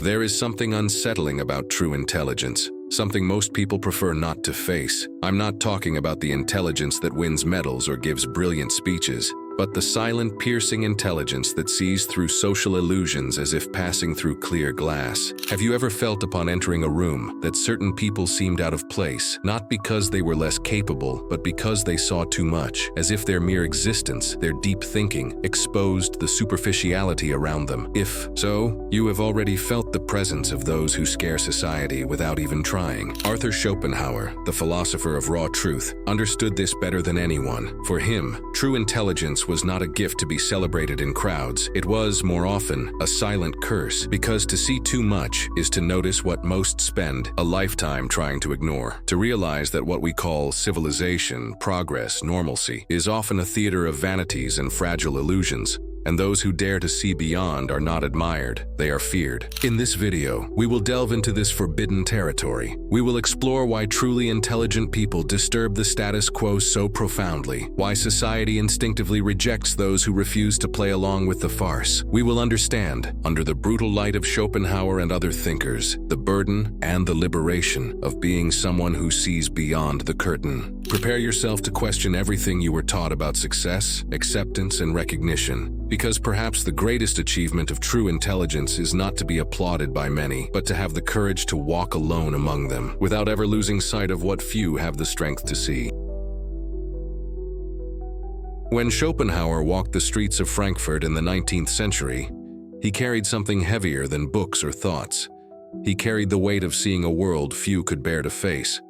There is something unsettling about true intelligence, something most people prefer not to face. I'm not talking about the intelligence that wins medals or gives brilliant speeches, but the silent, piercing intelligence that sees through social illusions as if passing through clear glass. Have you ever felt upon entering a room that certain people seemed out of place, not because they were less capable, but because they saw too much, as if their mere existence, their deep thinking, exposed the superficiality around them? If so, you have already felt the presence of those who scare society without even trying. Arthur Schopenhauer, the philosopher of raw truth, understood this better than anyone. For him, true intelligence was not a gift to be celebrated in crowds. It was, more often, a silent curse, because to see too much is to notice what most spend a lifetime trying to ignore. To realize that what we call civilization, progress, normalcy, is often a theater of vanities and fragile illusions. And those who dare to see beyond are not admired, they are feared. In this video, we will delve into this forbidden territory. We will explore why truly intelligent people disturb the status quo so profoundly, why society instinctively rejects those who refuse to play along with the farce. We will understand, under the brutal light of Schopenhauer and other thinkers, the burden and the liberation of being someone who sees beyond the curtain. Prepare yourself to question everything you were taught about success, acceptance, and recognition. Because perhaps the greatest achievement of true intelligence is not to be applauded by many, but to have the courage to walk alone among them, without ever losing sight of what few have the strength to see. When Schopenhauer walked the streets of Frankfurt in the 19th century, he carried something heavier than books or thoughts. He carried the weight of seeing a world few could bear to face.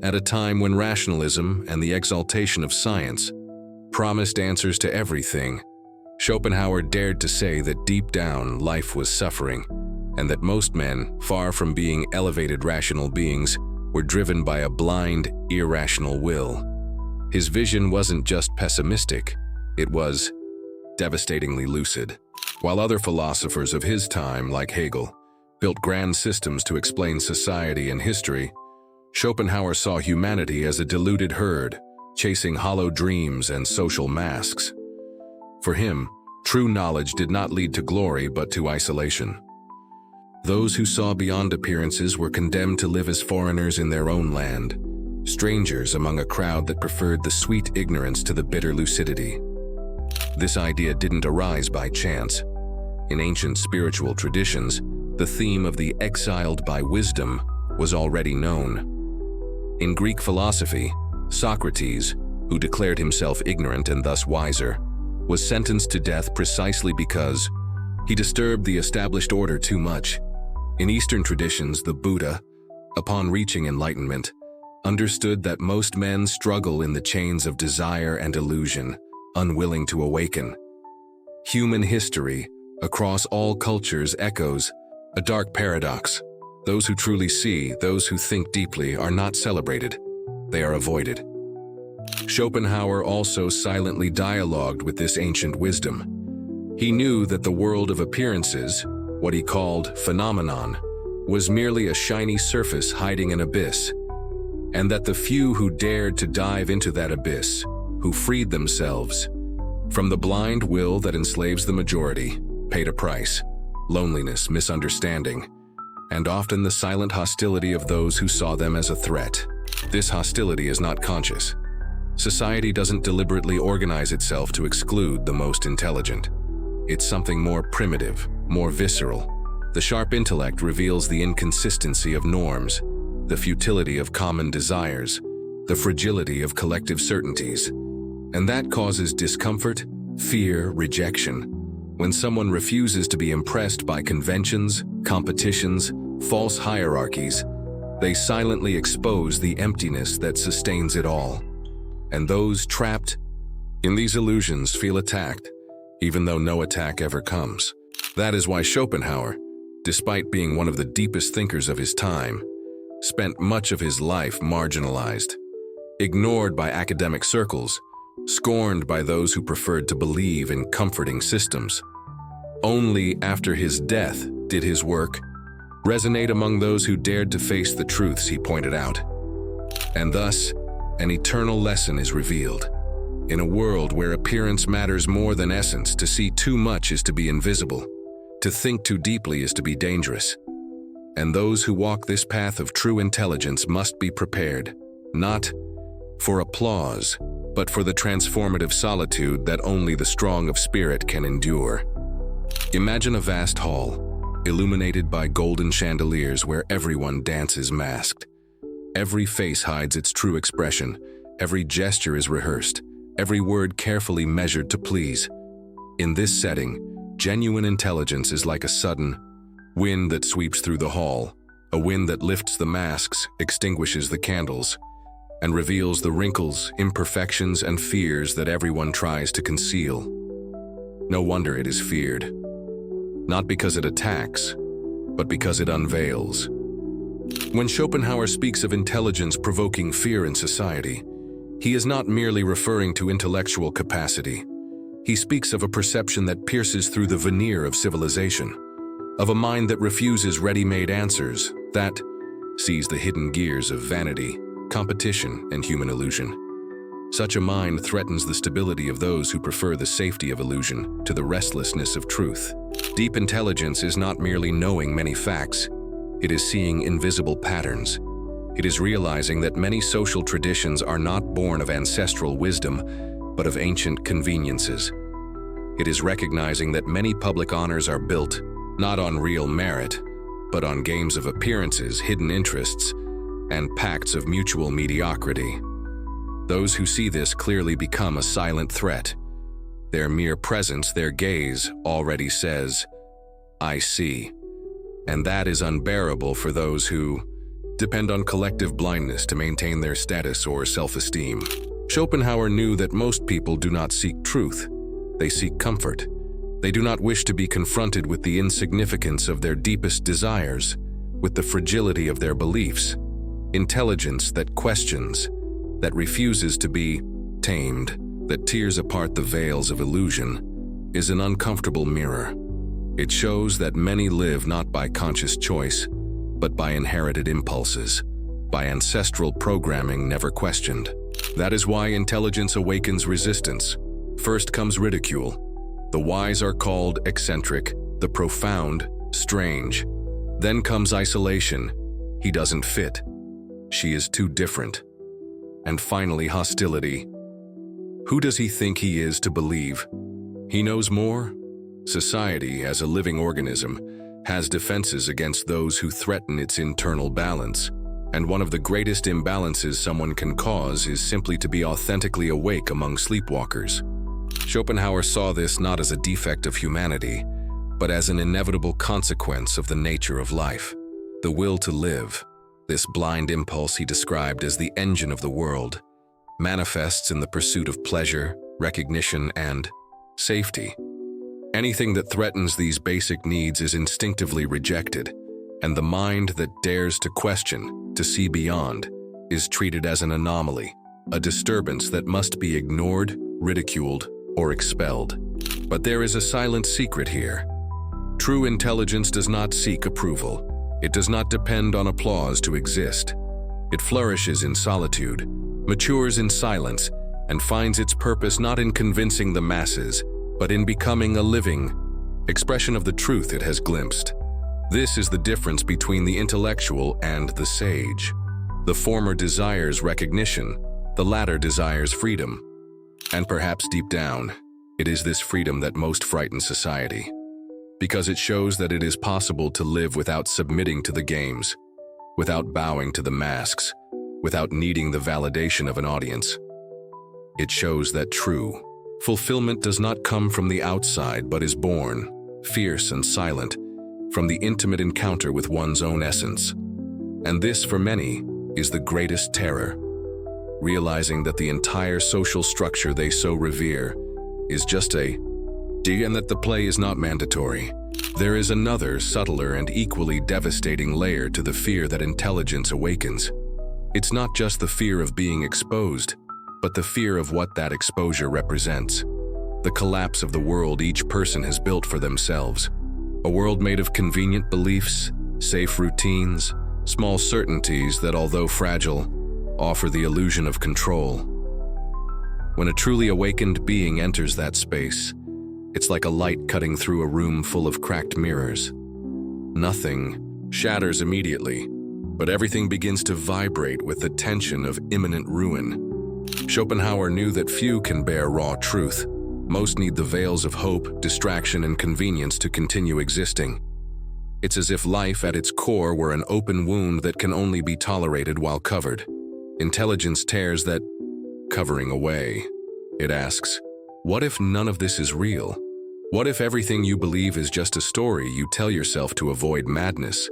At a time when rationalism and the exaltation of science promised answers to everything, Schopenhauer dared to say that deep down life was suffering, and that most men, far from being elevated rational beings, were driven by a blind, irrational will. His vision wasn't just pessimistic, it was devastatingly lucid. While other philosophers of his time, like Hegel, built grand systems to explain society and history, Schopenhauer saw humanity as a deluded herd, chasing hollow dreams and social masks. For him, true knowledge did not lead to glory but to isolation. Those who saw beyond appearances were condemned to live as foreigners in their own land, strangers among a crowd that preferred the sweet ignorance to the bitter lucidity. This idea didn't arise by chance. In ancient spiritual traditions, the theme of the exiled by wisdom was already known. In Greek philosophy, Socrates, who declared himself ignorant and thus wiser, was sentenced to death precisely because he disturbed the established order too much. In Eastern traditions, the Buddha, upon reaching enlightenment, understood that most men struggle in the chains of desire and illusion, unwilling to awaken. Human history, across all cultures, echoes a dark paradox. Those who truly see, those who think deeply, are not celebrated. They are avoided. Schopenhauer also silently dialogued with this ancient wisdom. He knew that the world of appearances, what he called phenomenon, was merely a shiny surface hiding an abyss, and that the few who dared to dive into that abyss, who freed themselves from the blind will that enslaves the majority, paid a price: loneliness, misunderstanding, and often the silent hostility of those who saw them as a threat. This hostility is not conscious. Society doesn't deliberately organize itself to exclude the most intelligent. It's something more primitive, more visceral. The sharp intellect reveals the inconsistency of norms, the futility of common desires, the fragility of collective certainties. And that causes discomfort, fear, rejection. When someone refuses to be impressed by conventions, competitions, false hierarchies, they silently expose the emptiness that sustains it all. And those trapped in these illusions feel attacked, even though no attack ever comes. That is why Schopenhauer, despite being one of the deepest thinkers of his time, spent much of his life marginalized, ignored by academic circles, scorned by those who preferred to believe in comforting systems. Only after his death did his work resonate among those who dared to face the truths he pointed out. And thus, an eternal lesson is revealed. In a world where appearance matters more than essence, to see too much is to be invisible. To think too deeply is to be dangerous. And those who walk this path of true intelligence must be prepared, not for applause, but for the transformative solitude that only the strong of spirit can endure. Imagine a vast hall, illuminated by golden chandeliers where everyone dances masked. Every face hides its true expression, every gesture is rehearsed, every word carefully measured to please. In this setting, genuine intelligence is like a sudden wind that sweeps through the hall, a wind that lifts the masks, extinguishes the candles, and reveals the wrinkles, imperfections, and fears that everyone tries to conceal. No wonder it is feared. Not because it attacks, but because it unveils. When Schopenhauer speaks of intelligence provoking fear in society, he is not merely referring to intellectual capacity. He speaks of a perception that pierces through the veneer of civilization, of a mind that refuses ready-made answers, that sees the hidden gears of vanity, competition, and human illusion. Such a mind threatens the stability of those who prefer the safety of illusion to the restlessness of truth. Deep intelligence is not merely knowing many facts, it is seeing invisible patterns. It is realizing that many social traditions are not born of ancestral wisdom, but of ancient conveniences. It is recognizing that many public honors are built not on real merit, but on games of appearances, hidden interests, and pacts of mutual mediocrity. Those who see this clearly become a silent threat. Their mere presence, their gaze, already says, "I see." And that is unbearable for those who depend on collective blindness to maintain their status or self-esteem. Schopenhauer knew that most people do not seek truth, they seek comfort. They do not wish to be confronted with the insignificance of their deepest desires, with the fragility of their beliefs. Intelligence that questions, that refuses to be tamed, that tears apart the veils of illusion, is an uncomfortable mirror. It shows that many live not by conscious choice, but by inherited impulses, by ancestral programming never questioned. That is why intelligence awakens resistance. First comes ridicule. The wise are called eccentric, the profound, strange. Then comes isolation. He doesn't fit. She is too different. And finally, hostility. Who does he think he is to believe? He knows more? Society, as a living organism, has defenses against those who threaten its internal balance. And one of the greatest imbalances someone can cause is simply to be authentically awake among sleepwalkers. Schopenhauer saw this not as a defect of humanity, but as an inevitable consequence of the nature of life. The will to live, this blind impulse he described as the engine of the world, manifests in the pursuit of pleasure, recognition, and safety. Anything that threatens these basic needs is instinctively rejected, and the mind that dares to question, to see beyond, is treated as an anomaly, a disturbance that must be ignored, ridiculed, or expelled. But there is a silent secret here. True intelligence does not seek approval. It does not depend on applause to exist. It flourishes in solitude, matures in silence, and finds its purpose not in convincing the masses, but in becoming a living expression of the truth it has glimpsed. This is the difference between the intellectual and the sage. The former desires recognition, the latter desires freedom. And perhaps deep down, it is this freedom that most frightens society, because it shows that it is possible to live without submitting to the games, without bowing to the masks, without needing the validation of an audience. It shows that true fulfillment does not come from the outside but is born, fierce and silent, from the intimate encounter with one's own essence. And this, for many, is the greatest terror. Realizing that the entire social structure they so revere is just a D and that the play is not mandatory. There is another, subtler and equally devastating layer to the fear that intelligence awakens. It's not just the fear of being exposed, but the fear of what that exposure represents. The collapse of the world each person has built for themselves. A world made of convenient beliefs, safe routines, small certainties that, although fragile, offer the illusion of control. When a truly awakened being enters that space, It's like a light cutting through a room full of cracked mirrors. Nothing shatters immediately, but everything begins to vibrate with the tension of imminent ruin. Schopenhauer knew that few can bear raw truth. Most need the veils of hope, distraction, and convenience to continue existing. It's as if life at its core were an open wound that can only be tolerated while covered. Intelligence tears that covering away. It asks, what if none of this is real? What if everything you believe is just a story you tell yourself to avoid madness?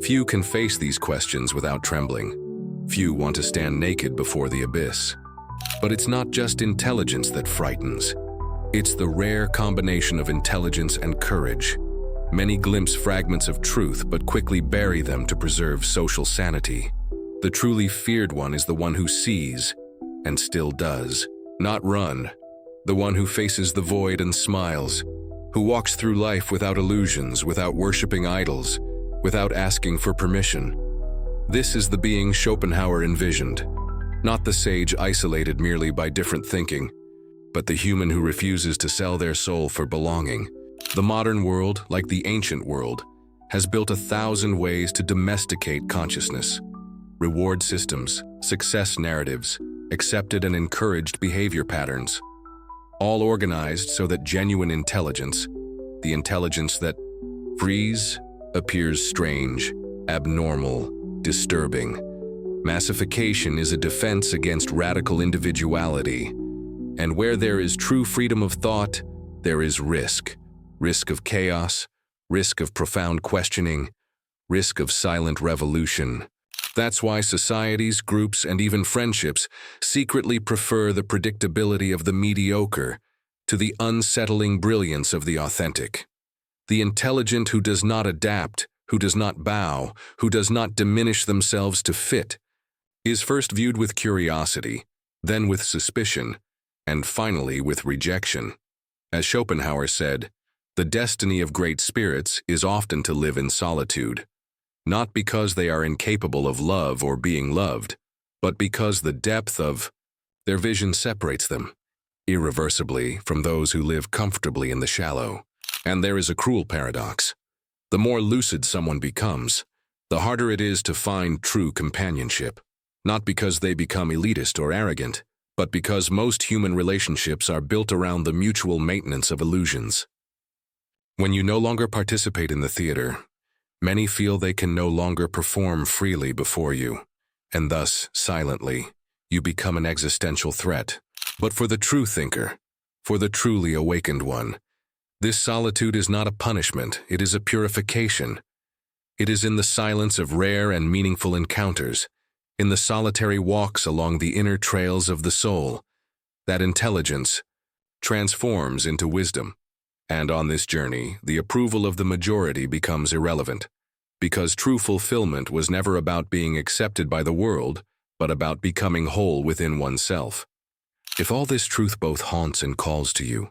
Few can face these questions without trembling. Few want to stand naked before the abyss. But it's not just intelligence that frightens. It's the rare combination of intelligence and courage. Many glimpse fragments of truth but quickly bury them to preserve social sanity. The truly feared one is the one who sees, and still does, not run. The one who faces the void and smiles, who walks through life without illusions, without worshipping idols, without asking for permission. This is the being Schopenhauer envisioned, not the sage isolated merely by different thinking, but the human who refuses to sell their soul for belonging. The modern world, like the ancient world, has built 1,000 ways to domesticate consciousness. Reward systems, success narratives, accepted and encouraged behavior patterns, all organized so that genuine intelligence, the intelligence that frees, appears strange, abnormal, disturbing. Massification is a defense against radical individuality, and where there is true freedom of thought, there is risk. Risk of chaos, risk of profound questioning, risk of silent revolution. That's why societies, groups, and even friendships secretly prefer the predictability of the mediocre to the unsettling brilliance of the authentic. The intelligent who does not adapt, who does not bow, who does not diminish themselves to fit, is first viewed with curiosity, then with suspicion, and finally with rejection. As Schopenhauer said, the destiny of great spirits is often to live in solitude, not because they are incapable of love or being loved, but because the depth of their vision separates them irreversibly from those who live comfortably in the shallow. And there is a cruel paradox. The more lucid someone becomes, the harder it is to find true companionship, not because they become elitist or arrogant, but because most human relationships are built around the mutual maintenance of illusions. When you no longer participate in the theater, many feel they can no longer perform freely before you, and thus, silently, you become an existential threat. But for the true thinker, for the truly awakened one, this solitude is not a punishment, it is a purification. It is in the silence of rare and meaningful encounters, in the solitary walks along the inner trails of the soul, that intelligence transforms into wisdom. And on this journey, the approval of the majority becomes irrelevant, because true fulfillment was never about being accepted by the world, but about becoming whole within oneself. If all this truth both haunts and calls to you,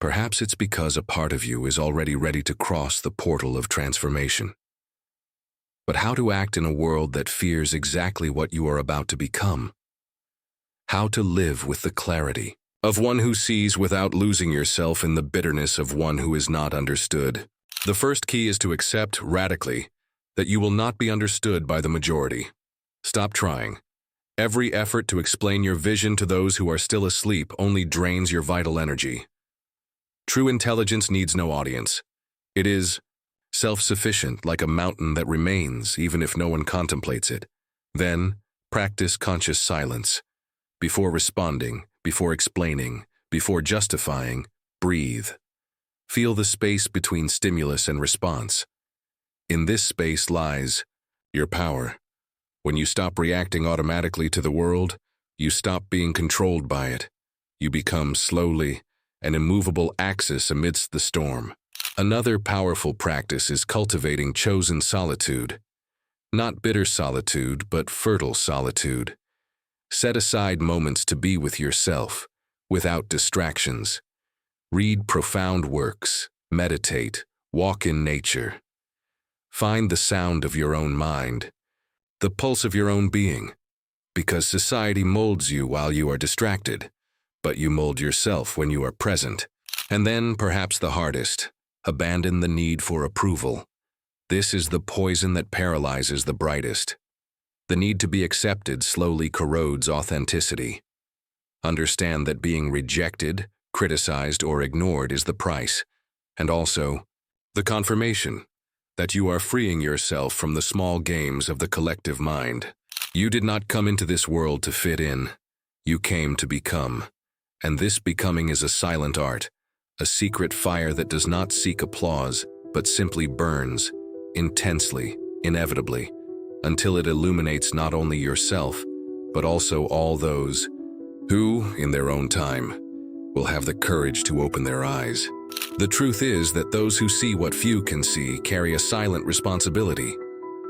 perhaps it's because a part of you is already ready to cross the portal of transformation. But how to act in a world that fears exactly what you are about to become? How to live with the clarity of one who sees without losing yourself in the bitterness of one who is not understood? The first key is to accept radically that you will not be understood by the majority. Stop trying. Every effort to explain your vision to those who are still asleep only drains your vital energy. True intelligence needs no audience. It is self-sufficient, like a mountain that remains even if no one contemplates it. Then, practice conscious silence. Before responding, before explaining, before justifying, breathe. Feel the space between stimulus and response. In this space lies your power. When you stop reacting automatically to the world, you stop being controlled by it. You become slowly an immovable axis amidst the storm. Another powerful practice is cultivating chosen solitude. Not bitter solitude, but fertile solitude. Set aside moments to be with yourself, without distractions. Read profound works, meditate, walk in nature. Find the sound of your own mind, the pulse of your own being, because society molds you while you are distracted, but you mold yourself when you are present. And then, perhaps the hardest, abandon the need for approval. This is the poison that paralyzes the brightest. The need to be accepted slowly corrodes authenticity. Understand that being rejected, criticized, or ignored is the price, and also the confirmation that you are freeing yourself from the small games of the collective mind. You did not come into this world to fit in. You came to become. And this becoming is a silent art, a secret fire that does not seek applause, but simply burns, intensely, inevitably, until it illuminates not only yourself, but also all those who, in their own time, will have the courage to open their eyes. The truth is that those who see what few can see carry a silent responsibility,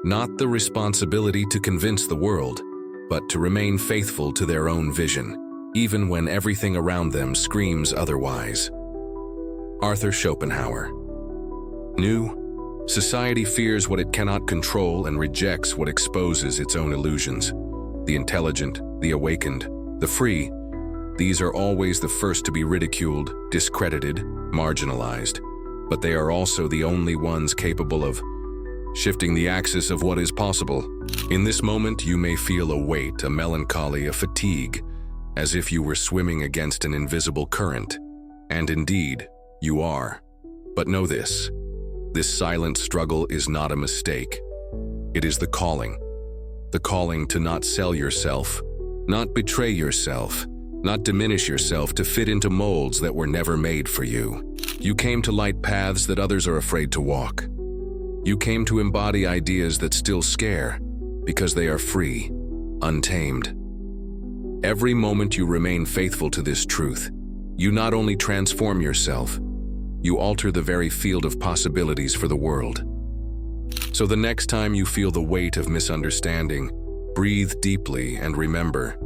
not the responsibility to convince the world, but to remain faithful to their own vision, even when everything around them screams otherwise. Arthur Schopenhauer. New. Society fears what it cannot control and rejects what exposes its own illusions. The intelligent, the awakened, the free, these are always the first to be ridiculed, discredited, marginalized, but they are also the only ones capable of shifting the axis of what is possible. In this moment, you may feel a weight, a melancholy, a fatigue, as if you were swimming against an invisible current. And indeed, you are. But know this silent struggle is not a mistake. It is the calling to not sell yourself, not betray yourself, not diminish yourself to fit into molds that were never made for you. You came to light paths that others are afraid to walk. You came to embody ideas that still scare because they are free, untamed. Every moment you remain faithful to this truth, you not only transform yourself, you alter the very field of possibilities for the world. So the next time you feel the weight of misunderstanding, breathe deeply and remember,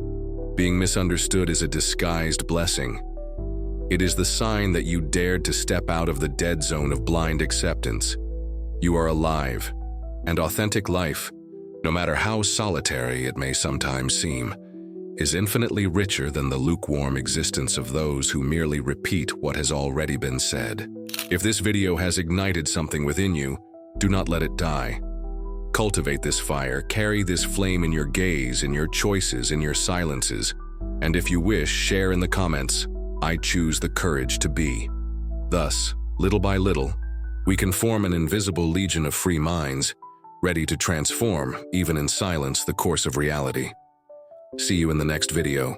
being misunderstood is a disguised blessing. It is the sign that you dared to step out of the dead zone of blind acceptance. You are alive, and authentic life, no matter how solitary it may sometimes seem, is infinitely richer than the lukewarm existence of those who merely repeat what has already been said. If this video has ignited something within you, do not let it die. Cultivate this fire, carry this flame in your gaze, in your choices, in your silences, and if you wish, share in the comments, "I choose the courage to be." Thus, little by little, we can form an invisible legion of free minds, ready to transform, even in silence, the course of reality. See you in the next video.